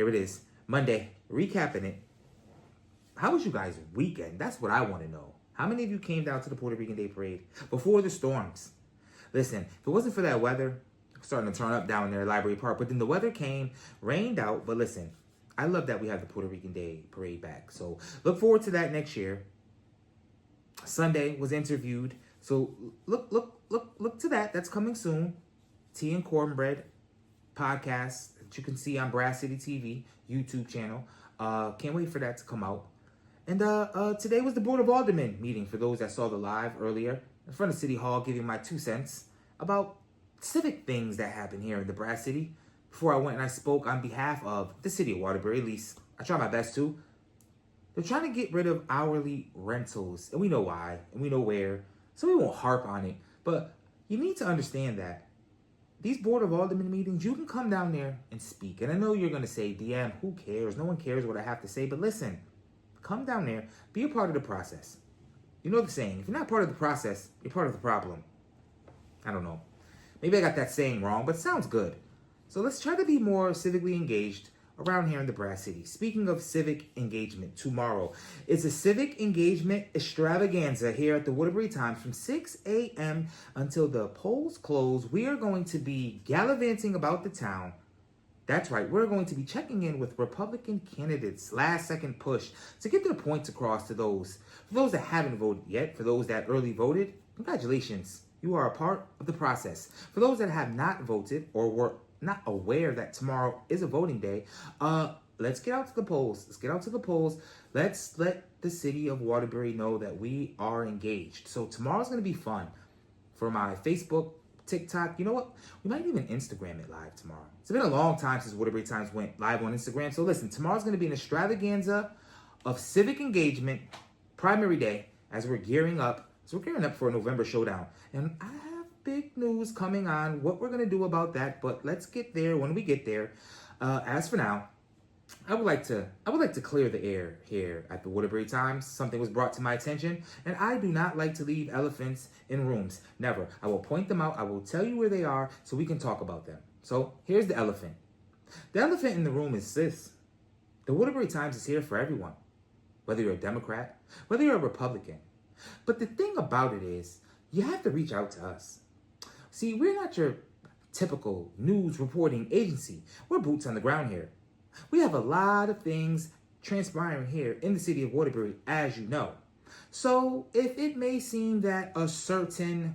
here it is. Monday, recapping it. How was you guys' weekend? That's what I want to know. How many of you came down to the Puerto Rican Day Parade before the storms? Listen, if it wasn't for that weather, starting to turn up down there at Library Park, but then the weather came, rained out, but listen, I love that we have the Puerto Rican Day Parade back. So look forward to that next year. Sunday was interviewed. So look to that. That's coming soon. Tea and Cornbread podcast that you can see on Brass City TV YouTube channel. Can't wait for that to come out. And today was the Board of Aldermen meeting for those that saw the live earlier in front of City Hall, giving my 2 cents about civic things that happen here in the Brass City. Before I went and I spoke on behalf of the city of Waterbury, at least I try my best to. They're trying to get rid of hourly rentals, and we know why, and we know where, so we won't harp on it. But you need to understand that these Board of Aldermen meetings, you can come down there and speak. And I know you're going to say, DM, who cares? No one cares what I have to say. But listen, come down there, be a part of the process. You know the saying, if you're not part of the process, you're part of the problem. I don't know. Maybe I got that saying wrong, but it sounds good. So let's try to be more civically engaged around here in the Brass City. Speaking of civic engagement, tomorrow is a civic engagement extravaganza here at the Waterbury Times from 6 a.m. until the polls close. We are going to be gallivanting about the town. That's right, we're going to be checking in with Republican candidates, last second push, to get their points across to those. For those that haven't voted yet, for those that early voted, congratulations. You are a part of the process. For those that have not voted or were not aware that tomorrow is a voting day, let's get out to the polls. Let's get out to the polls. Let's let the city of Waterbury know that we are engaged. So tomorrow's going to be fun. For my Facebook, TikTok, you know what? We might even Instagram it live tomorrow. It's been a long time since Waterbury Times went live on Instagram. So listen, tomorrow's going to be an extravaganza of civic engagement, primary day, as we're gearing up. So we're gearing up for a November showdown. And I have big news coming on what we're going to do about that, but let's get there when we get there. As for now, I would like to clear the air here at the Waterbury Times. Something was brought to my attention, and I do not like to leave elephants in rooms. Never. I will point them out. I will tell you where they are so we can talk about them. So here's the elephant. The elephant in the room is this. The Waterbury Times is here for everyone, whether you're a Democrat, whether you're a Republican. But the thing about it is, you have to reach out to us. See, we're not your typical news reporting agency. We're boots on the ground here. We have a lot of things transpiring here in the city of Waterbury, as you know. So if it may seem that a certain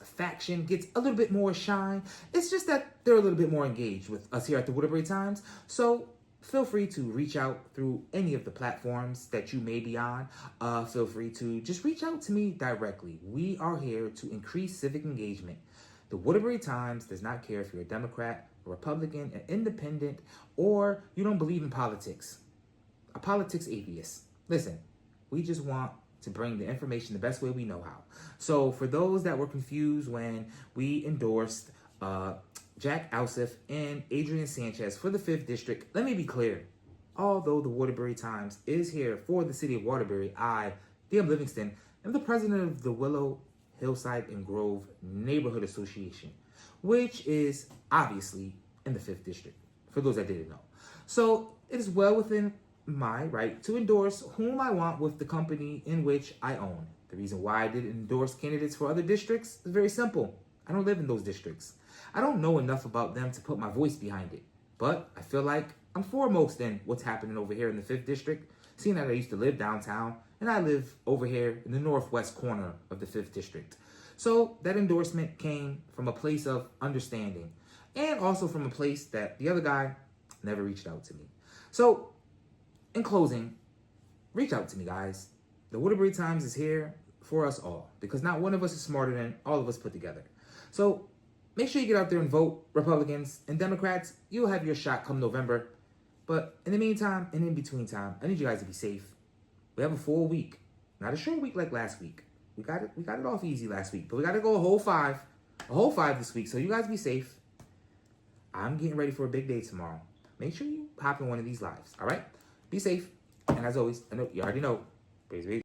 faction gets a little bit more shine, it's just that they're a little bit more engaged with us here at the Waterbury Times. So feel free to reach out through any of the platforms that you may be on. Feel free to just reach out to me directly. We are here to increase civic engagement. The Waterbury Times does not care if you're a Democrat, a Republican, an independent, or you don't believe in politics. A politics atheist. Listen, we just want to bring the information the best way we know how. So for those that were confused when we endorsed Jack Alsif and Adrian Sanchez for the 5th District, let me be clear. Although the Waterbury Times is here for the city of Waterbury, I, DM Livingston, am the president of the Willow, Hillside, and Grove Neighborhood Association, which is obviously in the 5th District, for those that didn't know. So it is well within my right to endorse whom I want with the company in which I own. The reason why I didn't endorse candidates for other districts is very simple. I don't live in those districts. I don't know enough about them to put my voice behind it. But I feel like I'm foremost in what's happening over here in the 5th District, seeing that I used to live downtown, and I live over here in the northwest corner of the 5th District. So that endorsement came from a place of understanding, and also from a place that the other guy never reached out to me. So, in closing, reach out to me, guys. The Waterbury Times is here for us all, because not one of us is smarter than all of us put together. So, make sure you get out there and vote. Republicans and Democrats, you'll have your shot come November. But in the meantime, and in between time, I need you guys to be safe. We have a full week. Not a short week like last week. We got it off easy last week, but we got to go a whole five this week. So you guys be safe. I'm getting ready for a big day tomorrow. Make sure you hop in one of these lives, all right? Be safe. And as always, I know you already know, praise be.